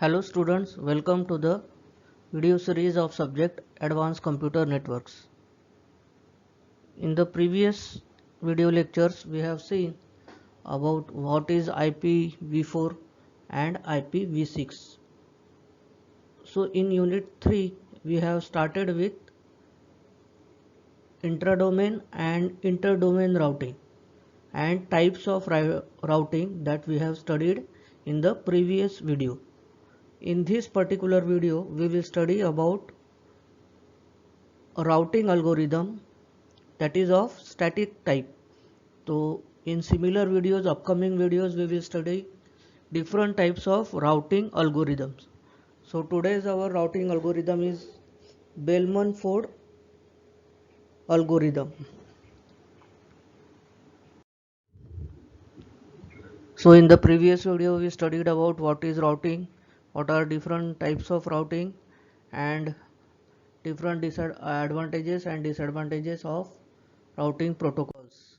Hello students, welcome to the video series of subject Advanced Computer Networks. In the previous video lectures we have seen about what is IPv4 and IPv6. So in unit 3 we have started with intradomain and interdomain routing and types of routing that we have studied in the previous video. In this particular video we will study about a routing algorithm that is of static type. So in similar videos, upcoming videos, we will study different types of routing algorithms. So today's our routing algorithm is Bellman-Ford algorithm. So in the previous video we studied about what is routing, what are different types of routing and different advantages and disadvantages of routing protocols.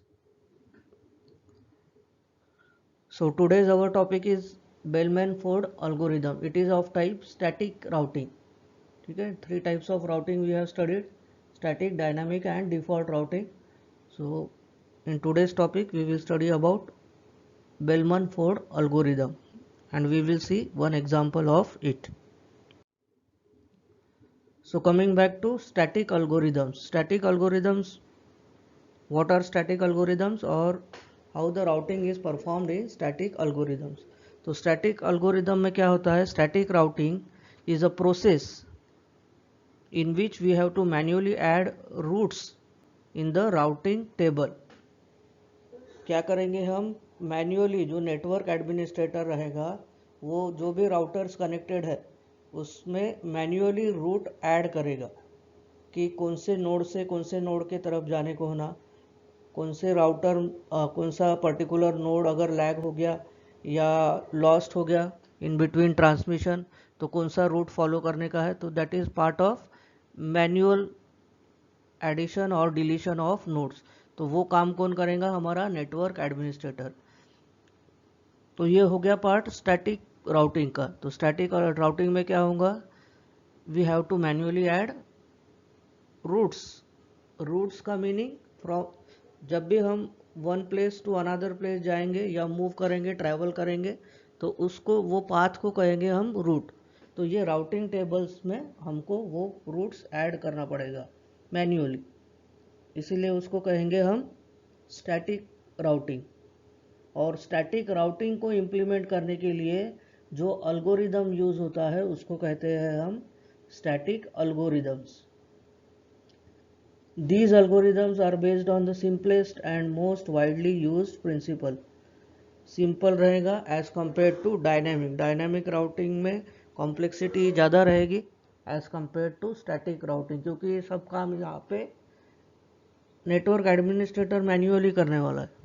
So today's our topic is Bellman-Ford algorithm. It is of type static routing. Okay, three types of routing we have studied: static, dynamic and default routing. So in today's topic we will study about Bellman-Ford algorithm and we will see one example of it. So coming back to static algorithms. Static algorithms, what are static algorithms or how the routing is performed in static algorithms. तो static algorithm में क्या होता है? Static routing is a process in which we have to manually add routes in the routing table. क्या करेंगे हम? Manually जो network administrator रहेगा वो जो भी राउटर्स कनेक्टेड है उसमें मैन्युअली रूट ऐड करेगा कि कौन से नोड के तरफ जाने को होना, कौन से राउटर कौन सा पर्टिकुलर नोड अगर लैग हो गया या लॉस्ट हो गया इन बिटवीन ट्रांसमिशन तो कौन सा रूट फॉलो करने का है. तो that is part of manual addition और डिलीशन ऑफ नोड्स. तो वो काम कौन करेगा? हमारा नेटवर्क एडमिनिस्ट्रेटर. तो ये हो गया पार्ट स्टैटिक राउटिंग का. तो स्टैटिक राउटिंग में क्या होगा? We have to manually add routes. Routes का मीनिंग फ्रॉम जब भी हम one place to another place जाएंगे या मूव करेंगे, ट्रैवल करेंगे तो उसको वो पाथ को कहेंगे हम रूट. तो ये राउटिंग टेबल्स में हमको वो रूट्स ऐड करना पड़ेगा मैन्युअली, इसीलिए उसको कहेंगे हम स्टैटिक राउटिंग. और स्टैटिक राउटिंग को इम्प्लीमेंट करने के लिए जो अल्गोरिदम यूज होता है उसको कहते हैं हम static algorithms. These algorithms are based on the simplest and most widely used principle. Simple रहेगा as compare to dynamic. Dynamic routing में कॉम्प्लेक्सिटी ज़्यादा रहेगी as compare to static routing, क्योंकि ये सब काम यहाँ पे नेटवर्क एडमिनिस्ट्रेटर मैन्युअली करने वाला है.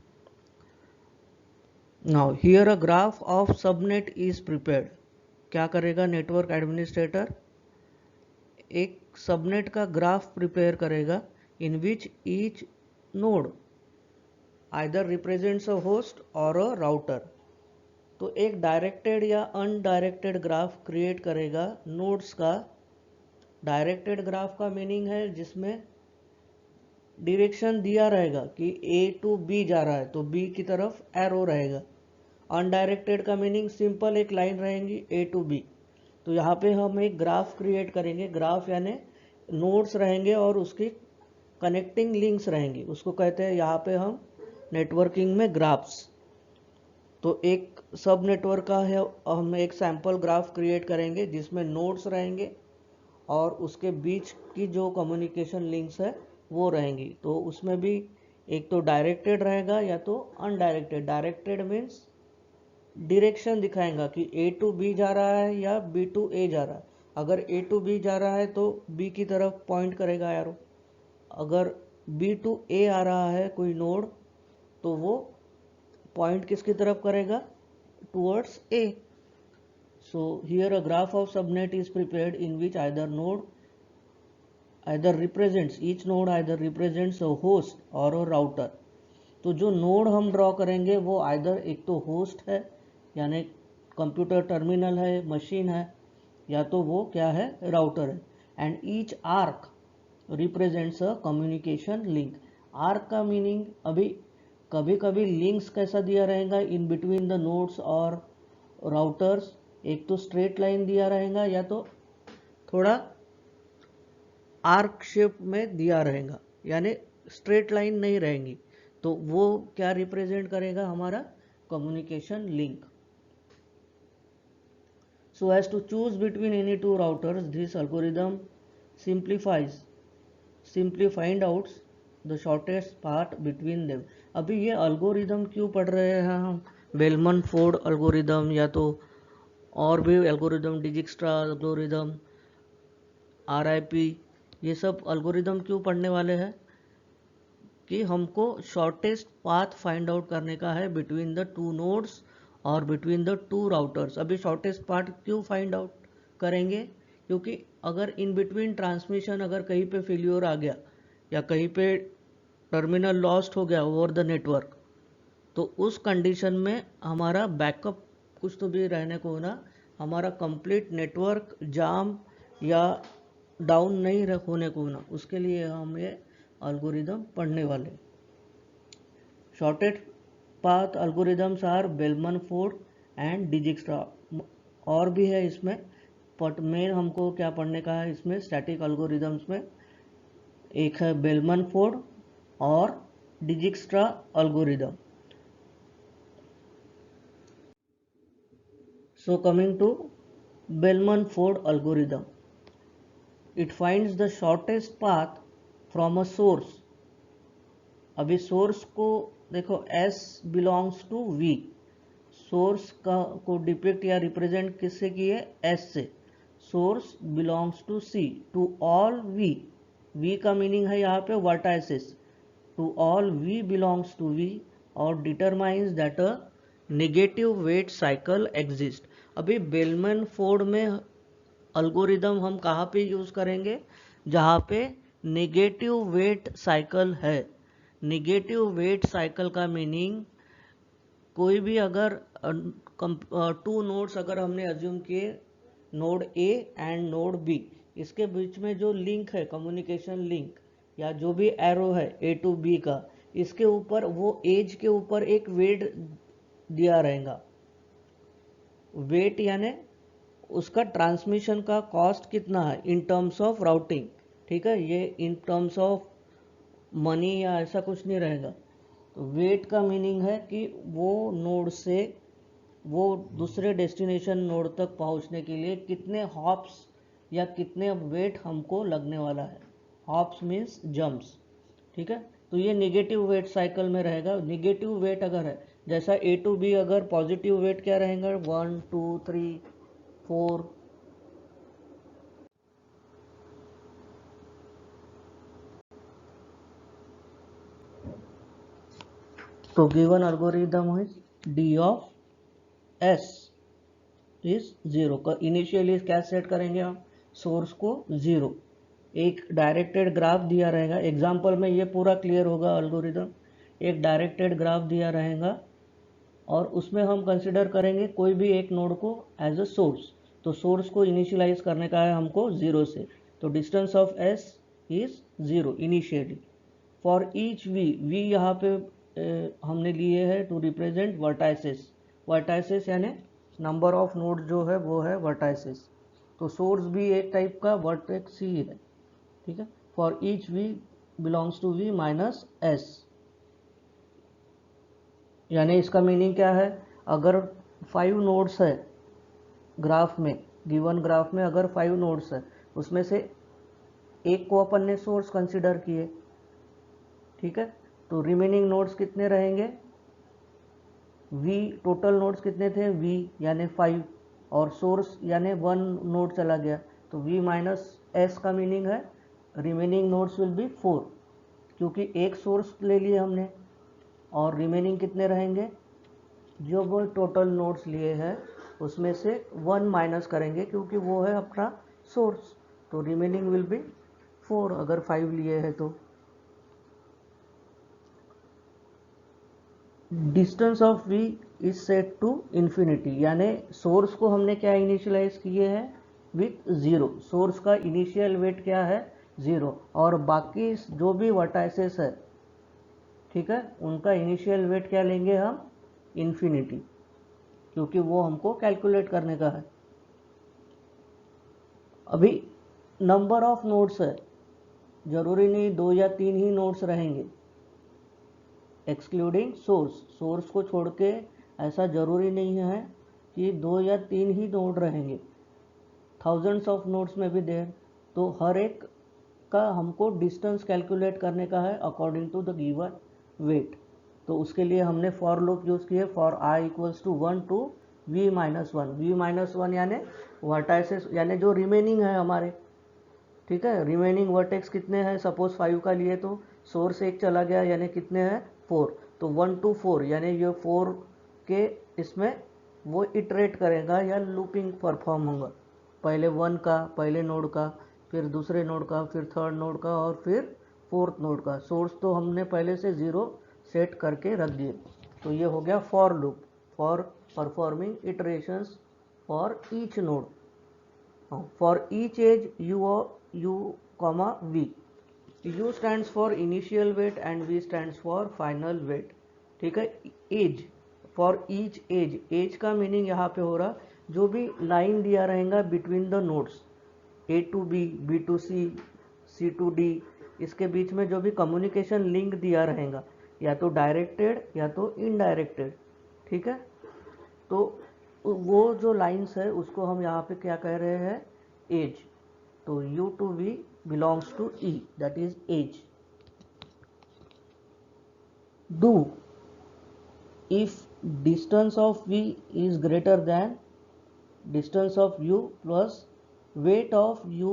Now here a graph of subnet is prepared. क्या करेगा नेटवर्क एडमिनिस्ट्रेटर? एक सबनेट का ग्राफ प्रिपेयर करेगा in which each node either represents a host or a router. तो एक डायरेक्टेड या अनडायरेक्टेड ग्राफ क्रिएट करेगा नोड्स का. डायरेक्टेड ग्राफ का मीनिंग है जिसमें डायरेक्शन दिया रहेगा कि A टू B जा रहा है तो B की तरफ एरो रहेगा. अनडायरेक्टेड का मीनिंग सिंपल एक लाइन रहेंगी A टू B. तो यहाँ पे हम एक ग्राफ क्रिएट करेंगे. ग्राफ यानी नोड्स रहेंगे और उसकी कनेक्टिंग लिंक्स रहेंगी, उसको कहते हैं यहाँ पे हम नेटवर्किंग में ग्राफ्स. तो एक सब नेटवर्क का है, हम एक सैंपल ग्राफ क्रिएट करेंगे जिसमें नोड्स रहेंगे और उसके बीच की जो कम्युनिकेशन लिंक्स है वो रहेंगी. तो उसमें भी एक तो डायरेक्टेड रहेगा या तो अनडायरेक्टेड. डायरेक्टेड मीन्स डायरेक्शन दिखाएगा कि A टू B जा रहा है या B टू A जा रहा है. अगर A टू B जा रहा है तो B की तरफ पॉइंट करेगा एरो. अगर B टू A आ रहा है कोई नोड तो वो पॉइंट किसकी तरफ करेगा? Towards A. So here a graph of subnet is prepared in which either represents each node either represents a host or a router. तो जो नोड हम ड्रॉ करेंगे वो आइदर एक तो होस्ट है यानी कंप्यूटर टर्मिनल है, मशीन है, या तो वो क्या है, राउटर है। And each arc represents a communication link. Arc का मीनिंग, अभी कभी कभी लिंक्स कैसा दिया रहेगा इन बिटवीन द नोड्स और राउटर्स, एक तो स्ट्रेट लाइन दिया रहेगा या तो थोड़ा आर्क शेप में दिया रहेगा, यानी स्ट्रेट लाइन नहीं रहेंगी, तो वो क्या रिप्रेजेंट करेगा, हमारा communication link. So as to choose between any two routers, this algorithm simply find out the shortest path between them। अभी ये algorithm क्यों पढ़ रहे हैं हम, बेलमन फोर्ड algorithm या तो और भी algorithm, डिजिक्स्ट्रा algorithm, RIP, ये सब algorithm क्यों पढ़ने वाले हैं कि हमको शॉर्टेस्ट पाथ फाइंड आउट करने का है बिटवीन द टू नोड्स और बिटवीन द टू राउटर्स। अभी शॉर्टेस्ट पाथ क्यों फाइंड आउट करेंगे, क्योंकि अगर इन बिटवीन ट्रांसमिशन अगर कहीं पे फेल्योर आ गया या कहीं पे टर्मिनल लॉस्ट हो गया ओवर द नेटवर्क, तो उस कंडीशन में हमारा बैकअप कुछ तो भी रहने को ना, हमारा कंप्लीट नेटवर्क जाम या डाउन नहीं होने को ना, उसके लिए हम ये algorithm पढ़ने वाले। Shortest path algorithms are Bellman Ford and Dijkstra, और भी है इसमें, बट मेन हमको क्या पढ़ने का है इसमें, स्टैटिक algorithms में एक है बेलमन फोर्ड और Dijkstra algorithm। So coming to Bellman Ford algorithm, it finds the shortest path from a source। अभी सोर्स को देखो, S belongs to V, source का को डिपिक्ट या रिप्रेजेंट किससे किए, S से। Source belongs to C, to all V, V का मीनिंग है यहाँ पे vertices, to all V belongs to V और determines that a negative weight cycle exist. अभी बेलमन फोर्ड में अल्गोरिदम हम कहाँ पे यूज करेंगे, जहाँ पे नेगेटिव वेट साइकिल है। नेगेटिव वेट साइकिल का मीनिंग, कोई भी अगर टू नोड्स अगर हमने अज्यूम किए, node A and node B, इसके बीच में जो लिंक है, कम्युनिकेशन लिंक या जो भी एरो है ए टू बी का, इसके ऊपर वो एज के ऊपर एक वेट दिया रहेगा। वेट यानी उसका ट्रांसमिशन का कॉस्ट कितना है इन टर्म्स ऑफ राउटिंग, ठीक है, ये इन टर्म्स ऑफ मनी या ऐसा कुछ नहीं रहेगा। तो वेट का मीनिंग है कि वो नोड से वो दूसरे डेस्टिनेशन नोड तक पहुंचने के लिए कितने हॉप्स या कितने वेट हमको लगने वाला है। हॉप्स मीन्स जंप्स, ठीक है। तो ये नेगेटिव वेट साइकिल में रहेगा। नेगेटिव वेट अगर है, जैसा ए टू बी, अगर पॉजिटिव वेट क्या रहेगा, 1 2 3 4। तो given algorithm is D of S is 0 का इनिशियली क्या सेट करेंगे हम, सोर्स को 0। एक डायरेक्टेड ग्राफ दिया रहेगा, एग्जांपल में ये पूरा क्लियर होगा एल्गोरिदम। एक डायरेक्टेड ग्राफ दिया रहेगा और उसमें हम कंसिडर करेंगे कोई भी एक नोड को एज अ सोर्स। तो सोर्स को इनिशियलाइज करने का है हमको 0 से, तो distance of S is 0 initially. For each V, V यहाँ पे हमने लिए है टू रिप्रेजेंट वर्टाइसिस। वर्टाइसिस यानी नंबर ऑफ नोड जो है वो है वर्टाइसिस। तो सोर्स भी एक टाइप का वर्टेक्स ही है, ठीक है। For each V belongs to V minus S, यानी इसका मीनिंग क्या है, अगर 5 नोड्स है ग्राफ में, गिवन ग्राफ में अगर 5 नोड्स है, उसमें से एक को अपन ने सोर्स कंसिडर किए, ठीक है, तो रिमेनिंग नोड्स कितने रहेंगे, v, टोटल नोड्स कितने थे v यानी 5 और सोर्स यानी 1 नोड चला गया, तो v माइनस एस का मीनिंग है रिमेनिंग नोड्स विल बी 4, क्योंकि एक सोर्स ले लिए हमने और रिमेनिंग कितने रहेंगे, जो वो टोटल नोड्स लिए हैं उसमें से 1 माइनस करेंगे क्योंकि वो है अपना सोर्स, तो रिमेनिंग विल बी 4 अगर 5 लिए हैं तो। Distance of v is set to infinity, यानी सोर्स को हमने क्या इनिशियलाइज किए हैं विथ ज़ीरो, सोर्स का इनिशियल वेट क्या है 0, और बाकी जो भी वर्टाइसेस है, ठीक है, उनका इनिशियल वेट क्या लेंगे हम इन्फिनिटी, क्योंकि वो हमको कैलकुलेट करने का है। अभी नंबर ऑफ नोड्स है, जरूरी नहीं 2 या 3 ही नोड्स रहेंगे, एक्सक्लूडिंग सोर्स, सोर्स को छोड़ के ऐसा जरूरी नहीं है कि 2 या 3 ही नोड रहेंगे, थाउजेंड्स ऑफ नोड्स में भी देर। तो हर एक का हमको डिस्टेंस कैलकुलेट करने का है according to the given weight. तो उसके लिए हमने फॉर लूप यूज़ किए, for I equals to 1 to v minus one, V minus one यानी वर्टाइसेस, यानी जो रिमेनिंग है हमारे, ठीक है, रिमेनिंग वर्टेक्स कितने हैं, सपोज 5 का लिए तो सोर्स एक चला गया यानी कितने हैं 4, तो 1 to 4 यानी ये 4 के इसमें वो इटरेट करेगा या लूपिंग परफॉर्म होगा, पहले 1 का, पहले नोड का, फिर दूसरे नोड का, फिर थर्ड नोड का, और फिर फोर्थ नोड का। सोर्स तो हमने पहले से 0 सेट करके रख दिए। तो ये हो गया for loop, for performing iterations for each node, for each edge u comma v, u stands for initial weight and v stands for final weight, ठीक है। Edge, for each edge, edge का मीनिंग यहाँ पे हो रहा जो भी line दिया रहेगा between the nodes, A to B, B to C, C to D, इसके बीच में जो भी कम्युनिकेशन लिंक दिया रहेगा, या तो डायरेक्टेड या तो इनडायरेक्टेड, ठीक है। तो वो जो लाइंस है उसको हम यहाँ पे क्या कह रहे हैं एज। तो u to v belongs to e, that is age. Do, if distance of v is greater than distance of u plus weight of u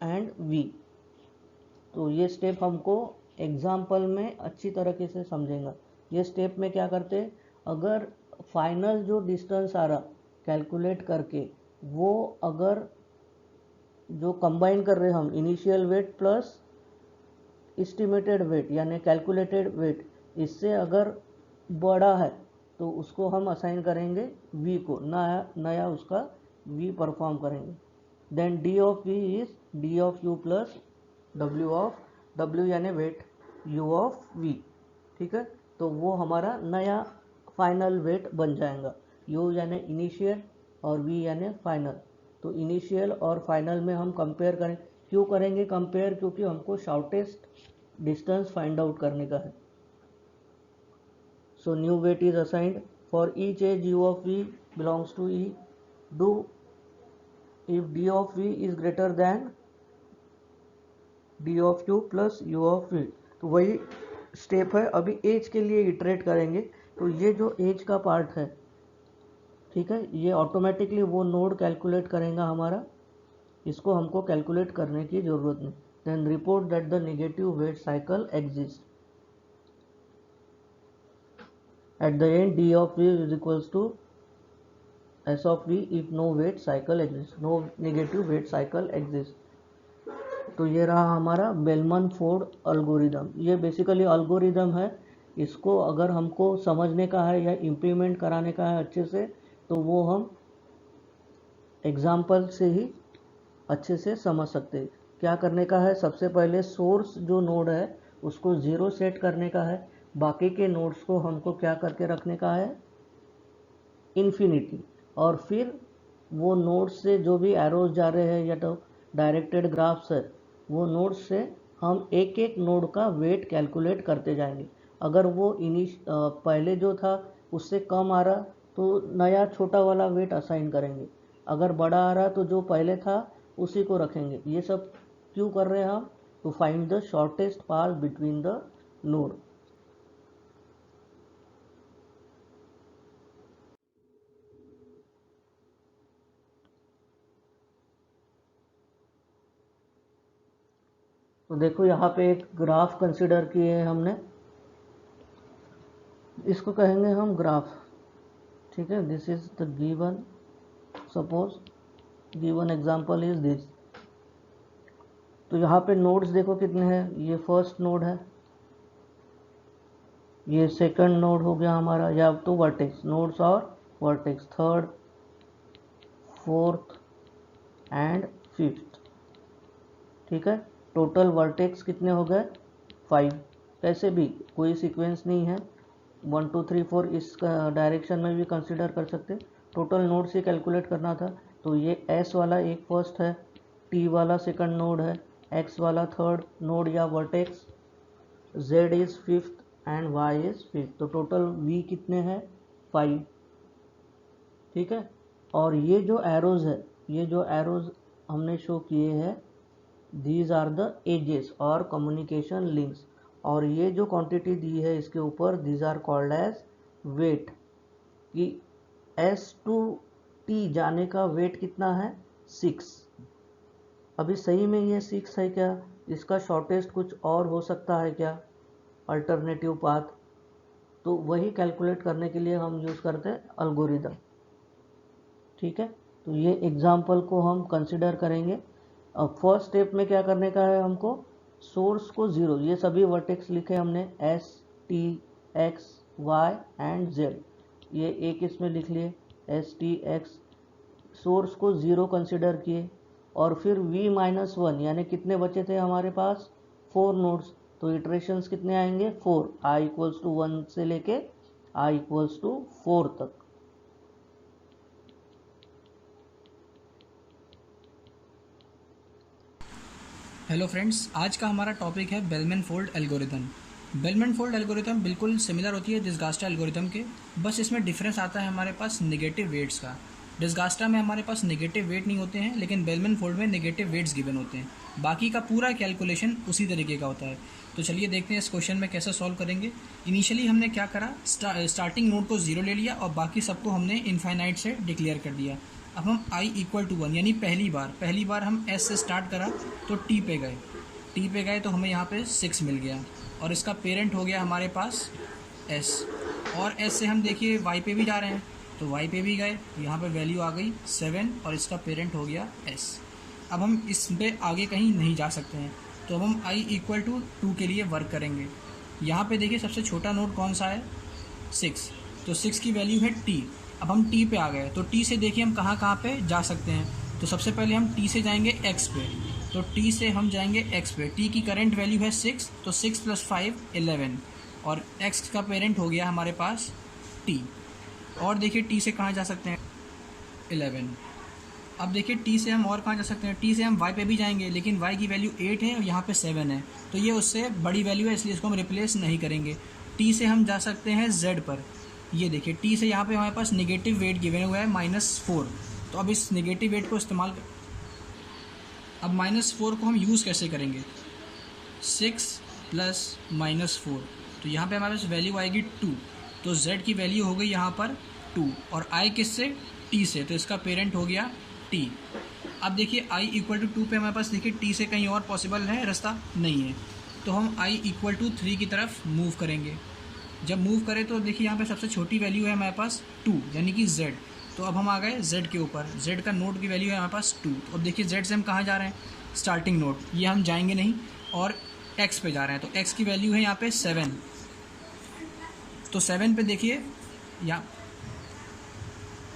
and v। तो ये स्टेप हमको एग्जाम्पल में अच्छी तरीके से समझेंगे। ये स्टेप में क्या करते, अगर फाइनल जो डिस्टेंस आ रहा कैलकुलेट करके, वो अगर जो कंबाइन कर रहे हम initial weight plus estimated weight यानी कैलकुलेटेड वेट, इससे अगर बड़ा है तो उसको हम असाइन करेंगे v को, नया उसका v परफॉर्म करेंगे। Then d of v is d of u plus w of w यानी वेट u ऑफ v, ठीक है। तो वो हमारा नया फाइनल वेट बन जाएगा, u यानी इनिशियल और v यानी फाइनल। तो इनिशियल और फाइनल में हम कंपेयर करें, क्यों करेंगे कंपेयर, क्योंकि हमको शॉर्टेस्ट डिस्टेंस फाइंड आउट करने का है। So new weight is assigned for each edge u of v belongs to e। Do if d of v is greater than d of u plus u of v। तो वही step है, अभी as के लिए iterate करेंगे। तो ये जो एज का पार्ट है, ठीक है, ये ऑटोमेटिकली वो नोड कैलकुलेट करेगा हमारा, इसको हमको कैलकुलेट करने की ज़रूरत नहीं। Then report that the negative weight cycle exist at the end d of v is equals to s of v if no weight cycle exist, no negative weight cycle exist. तो ये रहा हमारा Bellman Ford algorithm. ये basically algorithm है, इसको अगर हमको समझने का है या इम्प्लीमेंट कराने का है अच्छे से, तो वो हम एग्जाम्पल से ही अच्छे से समझ सकते हैं। क्या करने का है, सबसे पहले सोर्स जो नोड है उसको 0 सेट करने का है, बाकी के नोड्स को हमको क्या करके रखने का है इन्फिनिटी, और फिर वो नोड्स से जो भी एरोज जा रहे हैं या तो डायरेक्टेड ग्राफ्स है, वो नोड्स से हम एक एक नोड का वेट कैलकुलेट करते जाएंगे। अगर वो पहले जो था उससे कम आ रहा तो नया छोटा वाला वेट असाइन करेंगे, अगर बड़ा आ रहा तो जो पहले था उसी को रखेंगे। ये सब क्यों कर रहे हैं हम, to find the shortest path between the node. तो देखो यहाँ पे एक ग्राफ कंसिडर किए हैं हमने, इसको कहेंगे हम ग्राफ, ठीक है। This is the given, suppose given example is this. तो यहाँ पे नोड्स देखो कितने हैं, ये फर्स्ट नोड है, ये सेकंड नोड हो गया हमारा, या तो वर्टेक्स, नोड्स और vertex, third, fourth and fifth. ठीक है, टोटल वर्टेक्स कितने हो गए? 5। कैसे भी, कोई सीक्वेंस नहीं है, 1 2 3 4 इस डायरेक्शन में भी कंसिडर कर सकते। टोटल नोड से कैलकुलेट करना था, तो ये S वाला एक फर्स्ट है, T वाला सेकंड नोड है, X वाला थर्ड नोड या vertex, Z is fifth and Y is fifth. तो टोटल V कितने हैं? 5। ठीक है, और ये जो एरोज है, ये जो एरोज हमने शो किए हैं, दीज आर द एजेस और कम्युनिकेशन लिंक्स। और ये जो क्वांटिटी दी है इसके ऊपर, these are called edge weight, कि S to T जाने का वेट कितना है? 6। अभी सही में ये 6 है क्या? इसका शॉर्टेस्ट कुछ और हो सकता है क्या, अल्टरनेटिव पाथ? तो वही कैलकुलेट करने के लिए हम यूज़ करते हैं अल्गोरिदम। ठीक है, तो ये एग्जाम्पल को हम कंसिडर करेंगे। अब फर्स्ट स्टेप में क्या करने का है हमको? सोर्स को 0, ये सभी वर्टेक्स लिखे हमने, S T X Y and Z, ये एक इसमें लिख लिए, S T X। सोर्स को 0 कंसिडर किए, और फिर V-1 यानी कितने बचे थे हमारे पास? 4 नोड्स। तो इटरेशंस कितने आएंगे? 4, I इक्वल्स टू 1 से लेके I इक्वल्स टू 4 तक। हेलो फ्रेंड्स, आज का हमारा टॉपिक है bellman fold algorithm. Bellman fold algorithm बिल्कुल सिमिलर होती है डिस्गास्टा एल्गोरिथम के, बस इसमें डिफरेंस आता है हमारे पास नेगेटिव वेट्स का। डिस्गास्टा में हमारे पास नेगेटिव वेट नहीं होते हैं, लेकिन बेलमैन फोल्ड में नेगेटिव वेट्स गिवन होते हैं। बाकी का पूरा कैलकुलेशन उसी तरीके का होता है। तो चलिए देखते हैं इस क्वेश्चन में कैसे सॉल्व करेंगे। इनिशियली हमने क्या करा, स्टार्टिंग नोड को 0 ले लिया और बाकी सबको हमने इनफाइनाइट से डिक्लेयर कर दिया। अब हम I इक्वल टू 1 यानी पहली बार हम S से स्टार्ट करा तो T पे गए तो हमें यहाँ पे 6 मिल गया, और इसका पेरेंट हो गया हमारे पास S। और S से हम देखिए Y पे भी जा रहे हैं, तो Y पे भी गए, यहाँ पे वैल्यू आ गई 7 और इसका पेरेंट हो गया S। अब हम इस पे आगे कहीं नहीं जा सकते हैं, तो अब हम I इक्वल टू 2 के लिए वर्क करेंगे। यहाँ पे देखिए सबसे छोटा नोड कौन सा है? 6, तो 6 की वैल्यू है T। अब हम T पे आ गए, तो T से देखिए हम कहाँ पे जा सकते हैं। तो सबसे पहले हम T से जाएंगे X पे, तो T से हम जाएंगे X पे। T की करंट वैल्यू है 6, तो 6 + 5 11, और X का पेरेंट हो गया हमारे पास T। और देखिए T से कहाँ जा सकते हैं? 11। अब देखिए T से हम और कहाँ जा सकते हैं? T से हम Y पे भी जाएंगे, लेकिन Y की वैल्यू 8 है और यहाँ पे 7 है, तो ये उससे बड़ी वैल्यू है, इसलिए इसको हम रिप्लेस नहीं करेंगे। T से हम जा सकते हैं Z पर, ये देखिए T से यहाँ पे हमारे पास नेगेटिव वेट गिवन हुआ है -4। तो अब इस नेगेटिव वेट को इस्तेमाल अब -4 को हम यूज़ कैसे करेंगे? 6 + -4, तो यहाँ पे हमारे पास वैल्यू आएगी 2, तो Z की वैल्यू हो गई यहाँ पर 2, और I किससे? T से, तो इसका पेरेंट हो गया T। अब देखिए I इक्वल टू 2 पे हमारे पास देखिए T से कहीं और पॉसिबल है रास्ता? नहीं है, तो हम I इक्वल टू 3 की तरफ मूव करेंगे। जब मूव करें तो देखिए यहाँ पे सबसे छोटी वैल्यू है हमारे पास 2 यानी कि Z, तो अब हम आ गए Z के ऊपर। Z का नोड की वैल्यू है हमारे पास 2, तो अब देखिए Z से हम कहाँ जा रहे हैं? स्टार्टिंग नोड, ये हम जाएंगे नहीं, और X पे जा रहे हैं, तो X की वैल्यू है यहाँ पे 7, तो 7 पे देखिए यहाँ,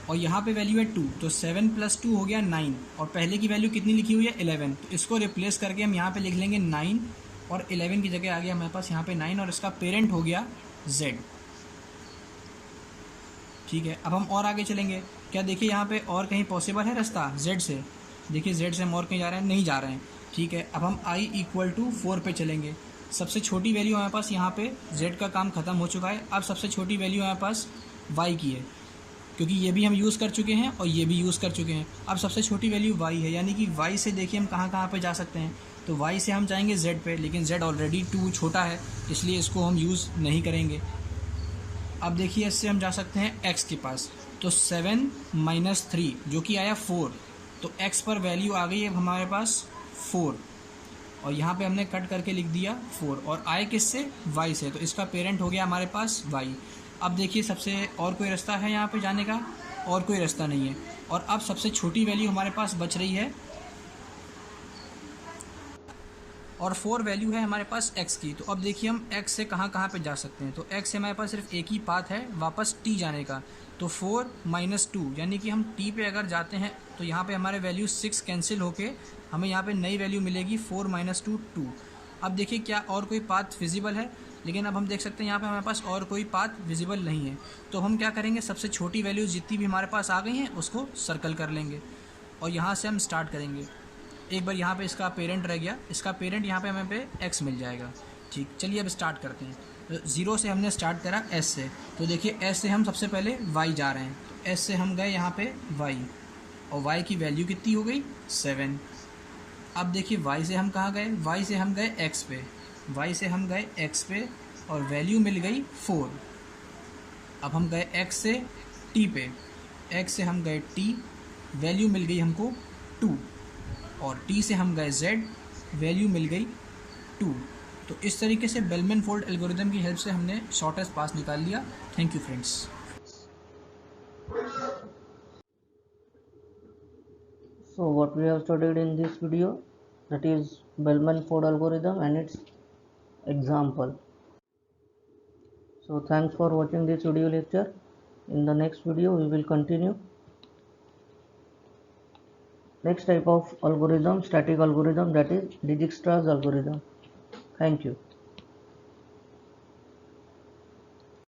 और यहाँ पे वैल्यू है 2, तो 7 + 2 हो गया 9, और पहले की वैल्यू कितनी लिखी हुई है? 11, तो इसको रिप्लेस करके हम यहाँ पे लिख लेंगे 9, और 11 की जगह आ गया हमारे पास यहाँ पे 9, और इसका पेरेंट हो गया Z। ठीक है, अब हम और आगे चलेंगे। क्या देखिए यहाँ पे और कहीं पॉसिबल है रास्ता Z से? देखिए Z से हम और कहीं जा रहे हैं? नहीं जा रहे हैं। ठीक है, अब हम I इक्वल टू 4 पे चलेंगे। सबसे छोटी वैल्यू हमारे पास यहाँ पे Z का काम ख़त्म हो चुका है। अब सबसे छोटी वैल्यू हमारे पास Y की है, क्योंकि ये भी हम यूज़ कर चुके हैं और ये भी यूज़ कर चुके हैं। अब सबसे छोटी वैल्यू Y है, यानी कि Y से देखिए हम कहाँ पे जा सकते हैं? तो Y से हम जाएंगे Z पे, लेकिन Z ऑलरेडी 2 छोटा है, इसलिए इसको हम यूज़ नहीं करेंगे। अब देखिए इससे हम जा सकते हैं X के पास, तो 7 - 3 जो कि आया 4, तो X पर वैल्यू आ गई है हमारे पास 4, और यहाँ पे हमने कट करके लिख दिया 4, और I किससे? Y से, तो इसका पेरेंट हो गया हमारे पास Y। अब देखिए सबसे और कोई रास्ता है यहाँ पे जाने का? और कोई रास्ता नहीं है, और अब सबसे छोटी वैल्यू हमारे पास बच रही है, और 4 वैल्यू है हमारे पास x की। तो अब देखिए हम x से कहाँ कहाँ पे जा सकते हैं। तो x से हमारे पास सिर्फ एक ही पाथ है वापस t जाने का, तो 4 - 2, यानी कि हम t पे अगर जाते हैं तो यहाँ पे हमारे वैल्यू 6 कैंसिल होके हमें यहाँ पे नई वैल्यू मिलेगी 4 - 2 2। अब देखिए क्या और कोई पाथ विजिबल है, लेकिन अब हम देख सकते हैं यहाँ पे हमारे पास और कोई पाथ विजिबल नहीं है। तो हम क्या करेंगे, सबसे छोटी वैल्यू जितनी भी हमारे पास आ गई हैं उसको सर्कल कर लेंगे और यहाँ से हम स्टार्ट करेंगे। एक बार यहाँ पे इसका पेरेंट रह गया, इसका पेरेंट यहाँ पे हमें पे x मिल जाएगा। ठीक, चलिए अब स्टार्ट करते हैं। तो 0 से हमने स्टार्ट करा s से, तो देखिए s से हम सबसे पहले y जा रहे हैं, तो s से हम गए यहाँ पे y और y की वैल्यू कितनी हो गई 7। अब देखिए y से हम कहाँ गए, y से हम गए x पे, y से हम गए x पे और वैल्यू मिल गई 4। अब हम गए x से t पे, x से हम गए t, वैल्यू मिल गई हमको 2 और t से हम गए z, वैल्यू मिल गई 2। तो इस तरीके से बेलमैन फोल्ड एल्गोरिदम की हेल्प से हमने शॉर्टेस्ट पास निकाल लिया। Thank you friends. So what we have studied in this video, that is Bellman Ford algorithm and its example. So thanks for watching this video lecture. In the next video we will continue next type of algorithm, static algorithm, that is Dijkstra's algorithm. Thank you.